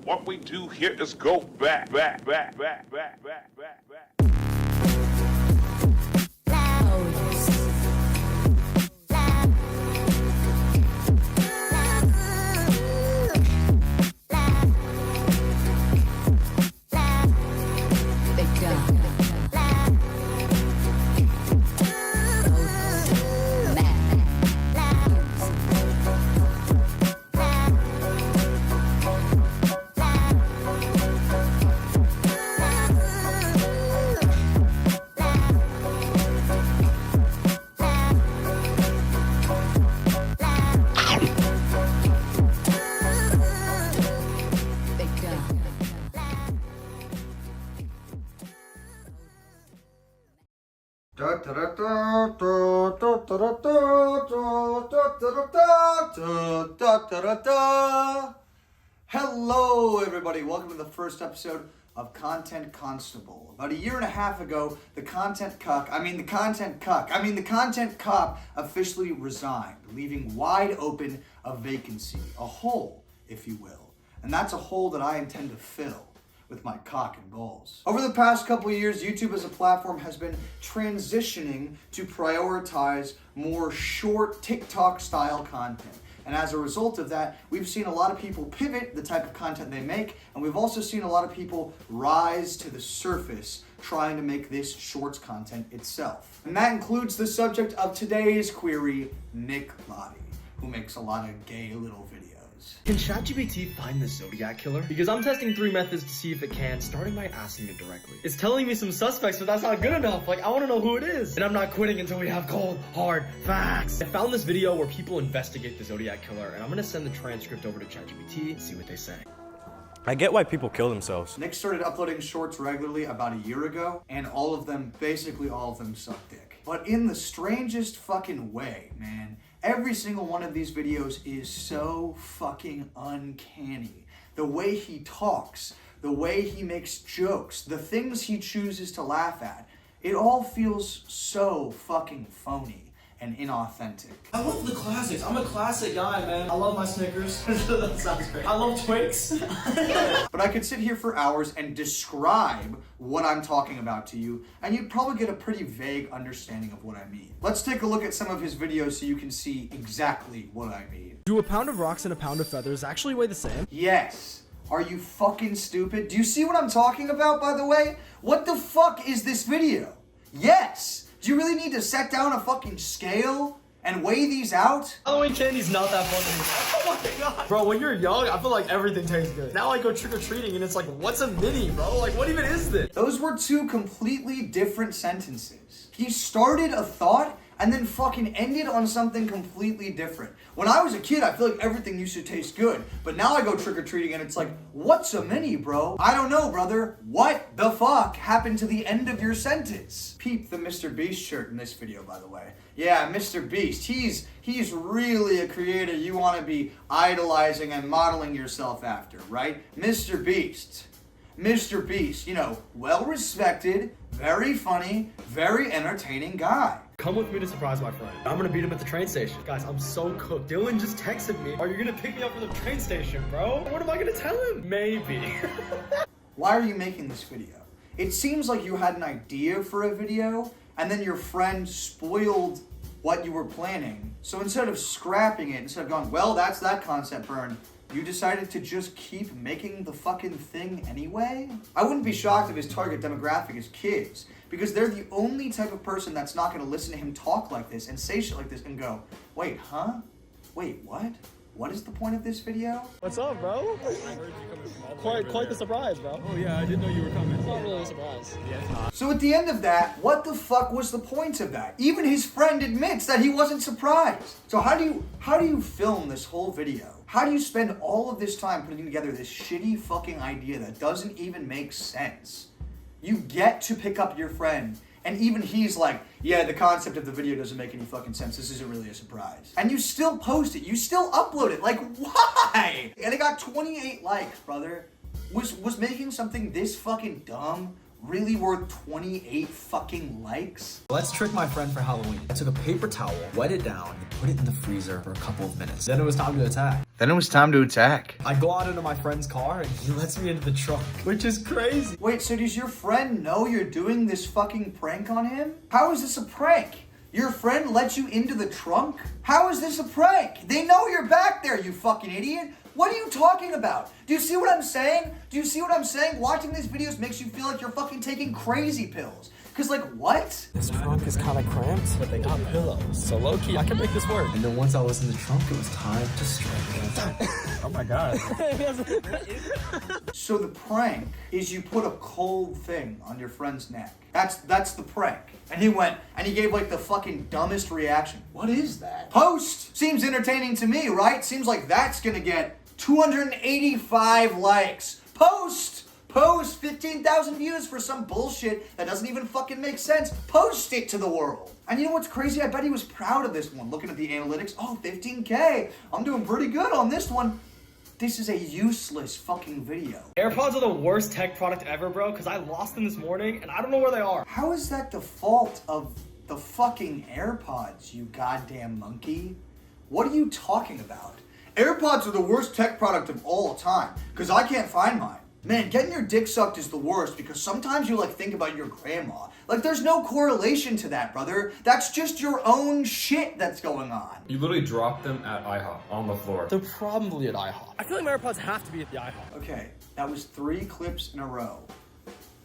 What we do here is go back. Hello everybody, welcome to the first episode of Content Constable. About a year and a half ago, the content cop officially resigned, leaving wide open a vacancy, a hole, if you will. And that's a hole that I intend to fill with my cock and balls. Over the past couple of years, YouTube as a platform has been transitioning to prioritize more short TikTok style content. And as a result of that, we've seen a lot of people pivot the type of content they make, and we've also seen a lot of people rise to the surface trying to make this shorts content itself. And that includes the subject of today's query, Nick Lotti, who makes a lot of gay little videos. Can ChatGPT find the Zodiac killer? Because I'm testing 3 methods to see if it can, starting by asking it directly. It's telling me some suspects, but that's not good enough. Like, I want to know who it is. And I'm not quitting until we have cold, hard facts. I found this video where people investigate the Zodiac killer, and I'm going to send the transcript over to ChatGPT and see what they say. I get why people kill themselves. Nick started uploading shorts regularly about a year ago, and basically all of them suck dick. But in the strangest fucking way, man. Every single one of these videos is so fucking uncanny. The way he talks, the way he makes jokes, the things he chooses to laugh at, it all feels so fucking phony and inauthentic. I love the classics. I'm a classic guy, man. I love my Snickers. That sounds great. I love Twix. But I could sit here for hours and describe what I'm talking about to you, and you'd probably get a pretty vague understanding of what I mean. Let's take a look at some of his videos so you can see exactly what I mean. Do a pound of rocks and a pound of feathers actually weigh the same? Yes. Are you fucking stupid? Do you see what I'm talking about, by the way? What the fuck is this video? Yes. Do you really need to set down a fucking scale and weigh these out? Halloween candy's not that funny. Oh my god. Bro, when you're young, I feel like everything tastes good. Now I go trick-or-treating and it's like, what's a mini, bro? Like, what even is this? Those were two completely different sentences. He started a thought and then fucking ended on something completely different. When I was a kid, I feel like everything used to taste good. But now I go trick-or-treating and it's like, what's a mini, bro? I don't know, brother. What the fuck happened to the end of your sentence? Peep the Mr. Beast shirt in this video, by the way. Yeah, Mr. Beast. He's really a creator you want to be idolizing and modeling yourself after, right? Mr. Beast. Mr. Beast, you know, well-respected, very funny, very entertaining guy. Come with me to surprise my friend. I'm gonna beat him at the train station. Guys, I'm so cooked. Dylan just texted me. Are you gonna pick me up from the train station, bro? What am I gonna tell him? Maybe. Why are you making this video? It seems like you had an idea for a video, and then your friend spoiled what you were planning. So instead of scrapping it, instead of going, well, that's that concept burn, you decided to just keep making the fucking thing anyway? I wouldn't be shocked if his target demographic is kids, because they're the only type of person that's not gonna listen to him talk like this and say shit like this and go, wait, huh? Wait, what? What is the point of this video? What's up, bro? I heard you coming from all Quite the surprise, bro. Oh yeah, I didn't know you were coming. It's not really a surprise. Yeah. So at the end of that, what the fuck was the point of that? Even his friend admits that he wasn't surprised. So how do you film this whole video? How do you spend all of this time putting together this shitty fucking idea that doesn't even make sense? You get to pick up your friend, and even he's like, yeah, the concept of the video doesn't make any fucking sense. This isn't really a surprise. And you still post it. You still upload it. Like, why? And it got 28 likes, brother. Was making something this fucking dumb really worth 28 fucking likes? Let's trick my friend for Halloween. I took a paper towel, wet it down, and put it in the freezer for a couple of minutes. Then it was time to attack. Then it was time to attack. I go out into my friend's car and he lets me into the trunk, which is crazy. Wait, so does your friend know you're doing this fucking prank on him? How is this a prank? Your friend lets you into the trunk? How is this a prank? They know you're back there, you fucking idiot. What are you talking about? Do you see what I'm saying? Do you see what I'm saying? Watching these videos makes you feel like you're fucking taking crazy pills. Cause like, what? This trunk is kind of cramped, but they got pillows. So low key, I can make this work. And then once I was in the trunk, it was time to strike. Oh my god. So the prank is you put a cold thing on your friend's neck. That's the prank. And he went, and he gave like the fucking dumbest reaction. What is that? Post! Seems entertaining to me, right? Seems like that's gonna get 285 likes. Post! Post 15,000 views for some bullshit that doesn't even fucking make sense. Post it to the world. And you know what's crazy? I bet he was proud of this one. Looking at the analytics, oh, 15K. I'm doing pretty good on this one. This is a useless fucking video. AirPods are the worst tech product ever, bro, because I lost them this morning and I don't know where they are. How is that the fault of the fucking AirPods, you goddamn monkey? What are you talking about? AirPods are the worst tech product of all time, because I can't find mine. Man, getting your dick sucked is the worst because sometimes you like think about your grandma. Like there's no correlation to that, brother. That's just your own shit that's going on. You literally dropped them at IHOP on the floor. They're probably at IHOP. I feel like my AirPods have to be at the IHOP. Okay, that was 3 clips in a row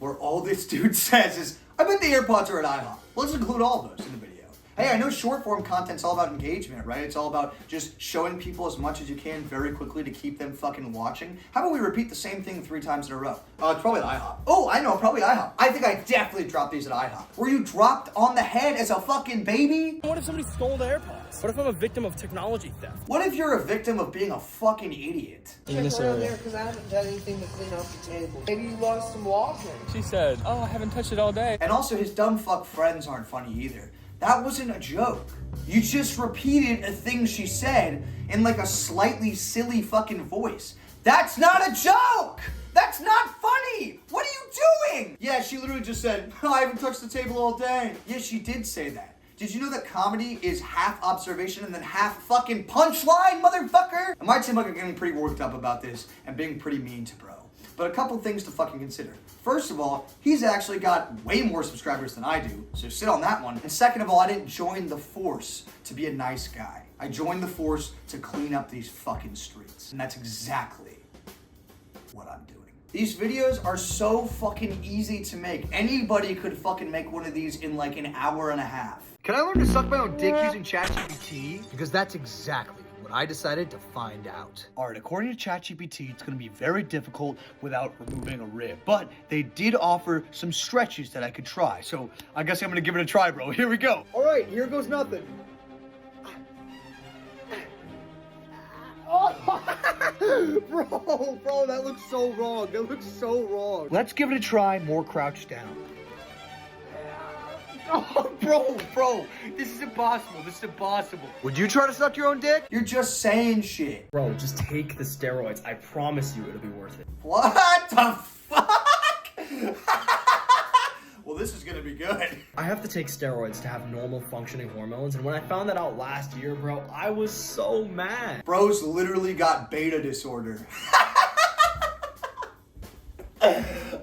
where all this dude says is, I bet the AirPods are at IHOP. Let's include all of those in the video. Hey, I know short form content's all about engagement, right? It's all about just showing people as much as you can very quickly to keep them fucking watching. How about we repeat the same thing 3 times in a row? It's probably at IHOP. Oh, I know, probably IHOP. I think I definitely dropped these at IHOP. Were you dropped on the head as a fucking baby? What if somebody stole the AirPods? What if I'm a victim of technology theft? What if you're a victim of being a fucking idiot? In this Check around area. there because I haven't done anything to clean off the table. Maybe you lost some walking. She said, oh, I haven't touched it all day. And also, his dumb fuck friends aren't funny either. That wasn't a joke. You just repeated a thing she said in like a slightly silly fucking voice. That's not a joke! That's not funny! What are you doing? Yeah, she literally just said, I haven't touched the table all day. Yeah, she did say that. Did you know that comedy is half observation and then half fucking punchline, motherfucker? It might seem like I'm getting pretty worked up about this and being pretty mean to bro. But a couple things to fucking consider. First of all, he's actually got way more subscribers than I do, so sit on that one. And second of all, I didn't join the force to be a nice guy. I joined the force to clean up these fucking streets. And that's exactly what I'm doing. These videos are so fucking easy to make. Anybody could fucking make one of these in like an hour and a half. Can I learn to suck my own dick using ChatGPT? Because that's exactly what I decided to find out. All right, according to ChatGPT, it's gonna be very difficult without removing a rib, but they did offer some stretches that I could try. So I guess I'm gonna give it a try, bro. Here we go. All right, here goes nothing. Bro, that looks so wrong. That looks so wrong. Let's give it a try, more crouched down. Oh, bro, this is impossible. This is impossible. Would you try to suck your own dick? You're just saying shit. Bro, just take the steroids. I promise you it'll be worth it. What the fuck? Well, this is gonna be good. I have to take steroids to have normal functioning hormones, and when I found that out last year, bro, I was so mad. Bro's literally got beta disorder.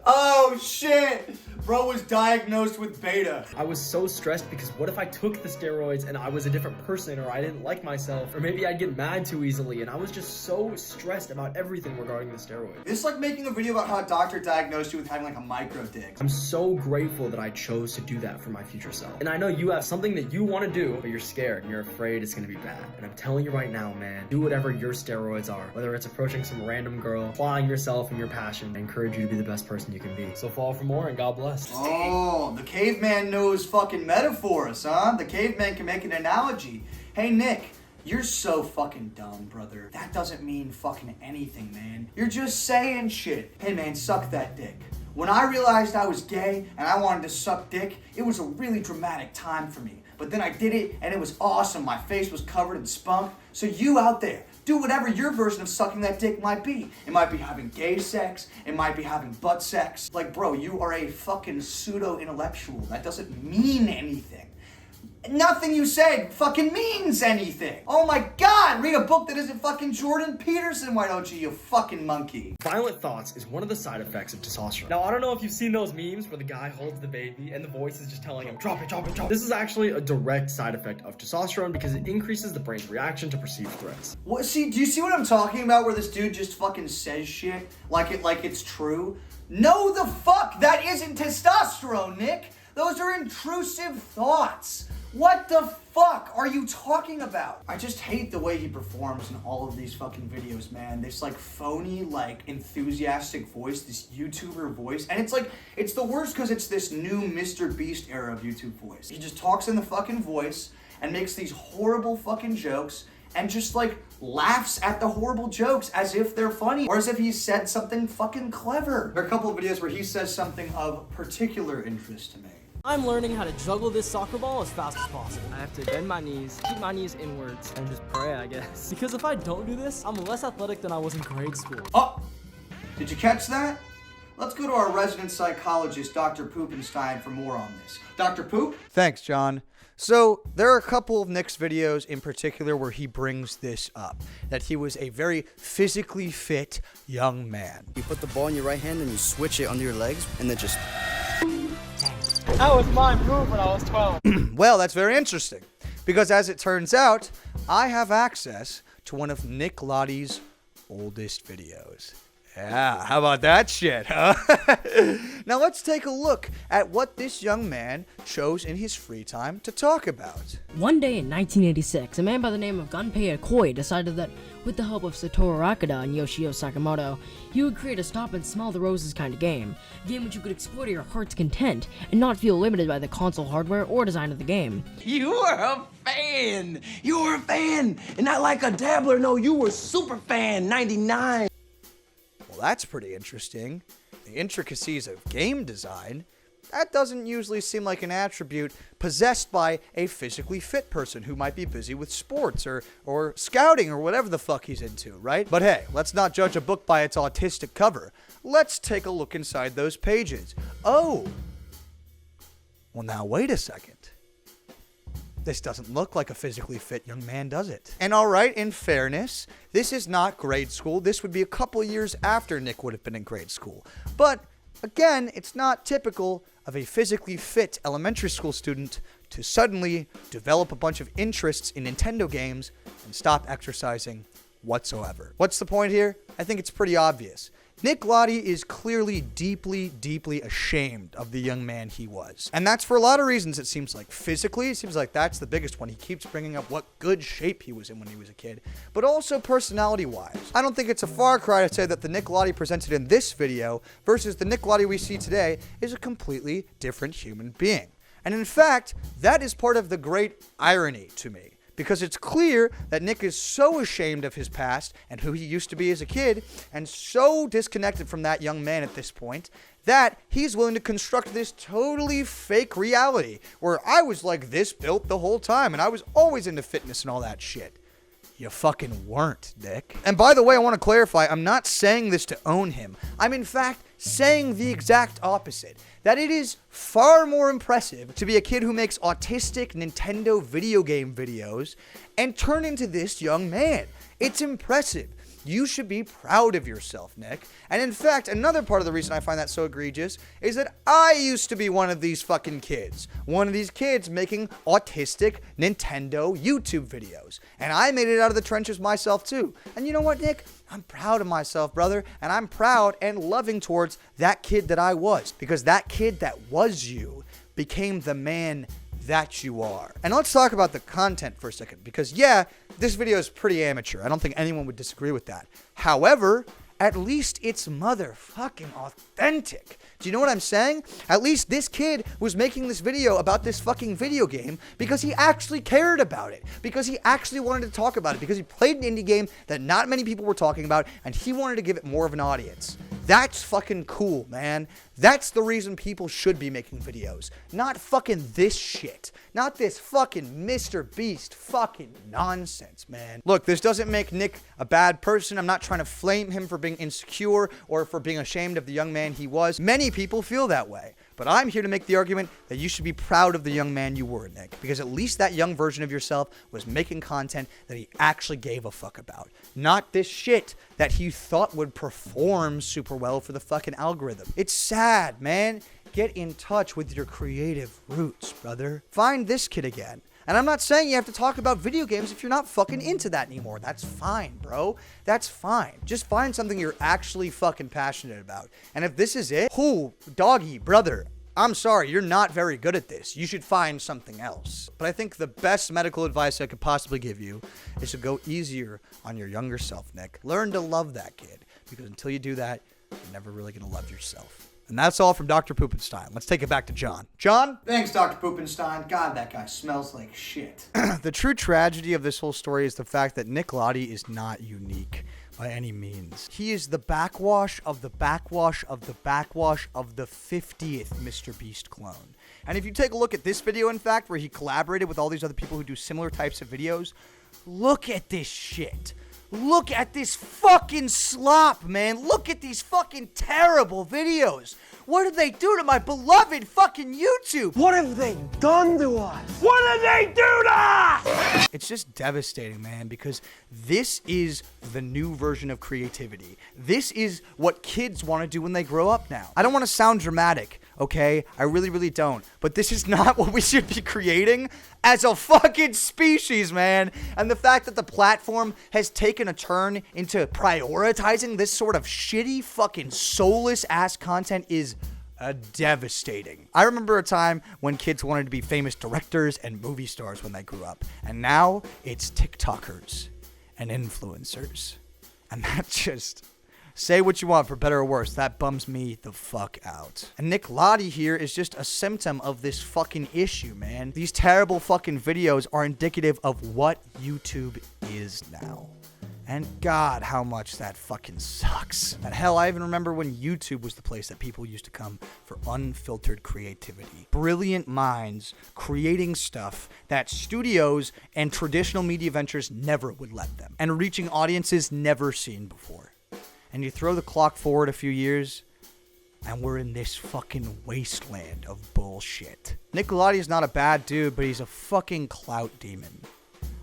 Oh, shit. Bro was diagnosed with beta. I was so stressed because what if I took the steroids and I was a different person, or I didn't like myself, or maybe I'd get mad too easily, and I was just so stressed about everything regarding the steroids. This is like making a video about how a doctor diagnosed you with having like a micro dick. I'm so grateful that I chose to do that for my future self. And I know you have something that you want to do, but you're scared and you're afraid it's going to be bad. And I'm telling you right now, man, do whatever your steroids are. Whether it's approaching some random girl, applying yourself and your passion, I encourage you to be the best person you can be. So follow for more and God bless. Oh, the caveman knows fucking metaphors, huh? The caveman can make an analogy. Hey, Nick, you're so fucking dumb, brother. That doesn't mean fucking anything, man. You're just saying shit. Hey, man, suck that dick. When I realized I was gay and I wanted to suck dick, it was a really dramatic time for me. But then I did it and it was awesome. My face was covered in spunk. So you out there, do whatever your version of sucking that dick might be. It might be having gay sex. It might be having butt sex. Like, bro, you are a fucking pseudo-intellectual. That doesn't mean anything. Nothing you say fucking means anything. Oh my god, read a book that isn't fucking Jordan Peterson, why don't you fucking monkey? Violent thoughts is one of the side effects of testosterone. Now, I don't know if you've seen those memes where the guy holds the baby and the voice is just telling him, drop it, drop it, drop it. This is actually a direct side effect of testosterone because it increases the brain's reaction to perceived threats. What, see, do you see what I'm talking about where this dude just fucking says shit like it's true? No the fuck, that isn't testosterone, Nick. Those are intrusive thoughts. What the fuck are you talking about? I just hate the way he performs in all of these fucking videos, man. This like phony, like enthusiastic voice, this YouTuber voice. And it's like, it's the worst because it's this new Mr. Beast era of YouTube voice. He just talks in the fucking voice and makes these horrible fucking jokes and just like laughs at the horrible jokes as if they're funny or as if he said something fucking clever. There are a couple of videos where he says something of particular interest to me. I'm learning how to juggle this soccer ball as fast as possible. I have to bend my knees, keep my knees inwards, and just pray, I guess. Because if I don't do this, I'm less athletic than I was in grade school. Oh, did you catch that? Let's go to our resident psychologist, Dr. Poopenstein, for more on this. Dr. Poop? Thanks, John. So, there are a couple of Nick's videos in particular where he brings this up, that he was a very physically fit young man. You put the ball in your right hand and you switch it under your legs and then just... That was my move when I was 12. Well, that's very interesting, because as it turns out, I have access to one of Nick Lotti's oldest videos. Yeah, how about that shit, huh? Now let's take a look at what this young man chose in his free time to talk about. One day in 1986, a man by the name of Gunpei Akoi decided that, with the help of Satoru Akada and Yoshio Sakamoto, he would create a stop and smell the roses kind of game. A game which you could explore to your heart's content and not feel limited by the console hardware or design of the game. You were a fan! You were a fan! And not like a dabbler, no, you were super fan, 99! Well, that's pretty interesting. The intricacies of game design, that doesn't usually seem like an attribute possessed by a physically fit person who might be busy with sports or scouting or whatever the fuck he's into, right? But hey, let's not judge a book by its autistic cover. Let's take a look inside those pages. Oh! Well, now wait a second. This doesn't look like a physically fit young man, does it? And alright, in fairness, this is not grade school. This would be a couple years after Nick would have been in grade school. But, again, it's not typical of a physically fit elementary school student to suddenly develop a bunch of interests in Nintendo games and stop exercising whatsoever. What's the point here? I think it's pretty obvious. Nick Lotti is clearly deeply, deeply ashamed of the young man he was. And that's for a lot of reasons, it seems like. Physically, it seems like that's the biggest one. He keeps bringing up what good shape he was in when he was a kid. But also personality-wise. I don't think it's a far cry to say that the Nick Lotti presented in this video versus the Nick Lotti we see today is a completely different human being. And in fact, that is part of the great irony to me. Because it's clear that Nick is so ashamed of his past and who he used to be as a kid, and so disconnected from that young man at this point, that he's willing to construct this totally fake reality, where I was like this built the whole time, and I was always into fitness and all that shit. You fucking weren't, Nick. And by the way, I want to clarify, I'm not saying this to own him. I'm in fact saying the exact opposite. That it is far more impressive to be a kid who makes autistic Nintendo video game videos and turn into this young man. It's impressive. You should be proud of yourself, Nick. And in fact, another part of the reason I find that so egregious is that I used to be one of these fucking kids. One of these kids making autistic Nintendo YouTube videos. And I made it out of the trenches myself too. And you know what, Nick? I'm proud of myself, brother. And I'm proud and loving towards that kid that I was. Because that kid that was you became the man that you are. And let's talk about the content for a second, because yeah, this video is pretty amateur. I don't think anyone would disagree with that. However, at least it's motherfucking authentic. Do you know what I'm saying? At least this kid was making this video about this fucking video game because he actually cared about it, because he actually wanted to talk about it, because he played an indie game that not many people were talking about, and he wanted to give it more of an audience. That's fucking cool, man. That's the reason people should be making videos. Not fucking this shit. Not this fucking Mr. Beast fucking nonsense, man. Look, this doesn't make Nick a bad person. I'm not trying to flame him for being insecure or for being ashamed of the young man he was. Many people feel that way. But I'm here to make the argument that you should be proud of the young man you were, Nick. Because at least that young version of yourself was making content that he actually gave a fuck about. Not this shit that he thought would perform super well for the fucking algorithm. It's sad, man. Get in touch with your creative roots, brother. Find this kid again. And I'm not saying you have to talk about video games if you're not fucking into that anymore. That's fine, bro. That's fine. Just find something you're actually fucking passionate about. And if this is it, doggy, brother, I'm sorry, you're not very good at this. You should find something else. But I think the best medical advice I could possibly give you is to go easier on your younger self, Nick. Learn to love that kid. Because until you do that, you're never really gonna love yourself. And that's all from Dr. Poopenstein. Let's take it back to John. John? Thanks, Dr. Poopenstein. God, that guy smells like shit. The true tragedy of this whole story is the fact that Nick Lotti is not unique by any means. He is the backwash of the backwash of the backwash of the 50th Mr. Beast clone. And if you take a look at this video, in fact, where he collaborated with all these other people who do similar types of videos, look at this shit. Look at this fucking slop, man. Look at these fucking terrible videos. What did they do to my beloved fucking YouTube? What have they done to us? What did they do to us? It's just devastating, man, because this is the new version of creativity. This is what kids want to do when they grow up now. I don't want to sound dramatic, okay? I really, really don't. But this is not what we should be creating as a fucking species, man. And the fact that the platform has taken a turn into prioritizing this sort of shitty fucking soulless ass content is devastating. I remember a time when kids wanted to be famous directors and movie stars when they grew up. And now it's TikTokers and influencers. And that just... say what you want, for better or worse, that bums me the fuck out. And Nick Lotti here is just a symptom of this fucking issue, man. These terrible fucking videos are indicative of what YouTube is now. And God, how much that fucking sucks. And hell, I even remember when YouTube was the place that people used to come for unfiltered creativity. Brilliant minds creating stuff that studios and traditional media ventures never would let them. And reaching audiences never seen before. And you throw the clock forward a few years, and we're in this fucking wasteland of bullshit. Nick Lotti is not a bad dude, but he's a fucking clout demon.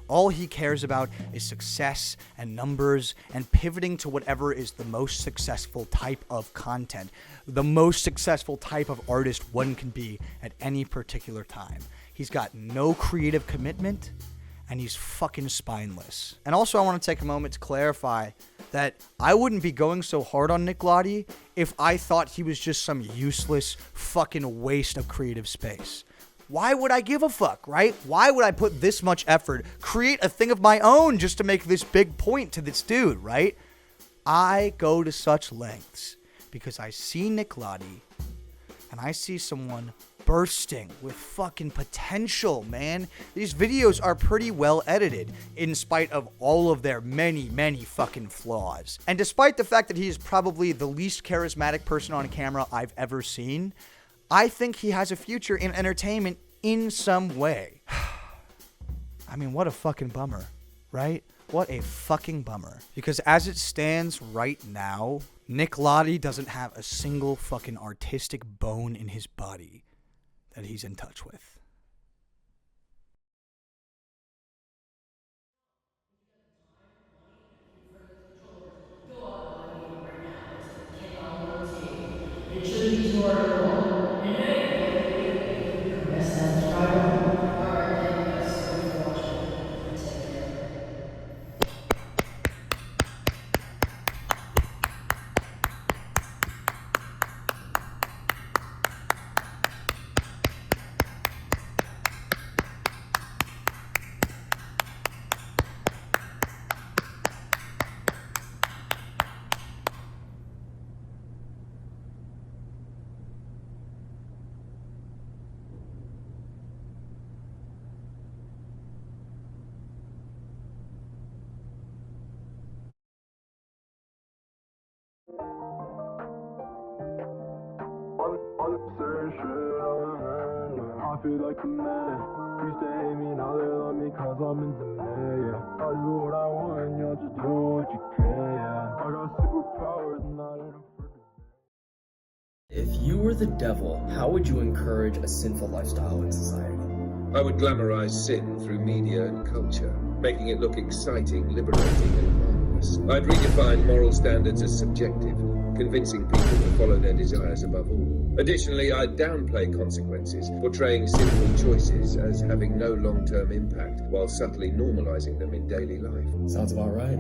All he cares about is success and numbers and pivoting to whatever is the most successful type of content, the most successful type of artist one can be at any particular time. He's got no creative commitment, and he's fucking spineless. And also, I want to take a moment to clarify that I wouldn't be going so hard on Nick Lotti if I thought he was just some useless fucking waste of creative space. Why would I give a fuck, right? Why would I put this much effort, create a thing of my own just to make this big point to this dude, right? I go to such lengths because I see Nick Lotti and I see someone bursting with fucking potential, man. These videos are pretty well edited in spite of all of their many, many fucking flaws. And despite the fact that he is probably the least charismatic person on camera I've ever seen, I think he has a future in entertainment in some way. I mean, what a fucking bummer, right? What a fucking bummer. Because as it stands right now, Nick Lotti doesn't have a single fucking artistic bone in his body that he's in touch with. feel like a man. Used to hate me, now they love me cause I'm in demand, yeah. I do what I want, y'all just do what you can, yeah. I got superpowers and I ain't afraid. If you were the devil, how would you encourage a sinful lifestyle in society? I would glamorize sin through media and culture, making it look exciting, liberating, and harmless. I'd redefine moral standards as subjective, convincing people to follow their desires above all. Additionally, I'd downplay consequences, portraying sinful choices as having no long-term impact, while subtly normalizing them in daily life. Sounds about right.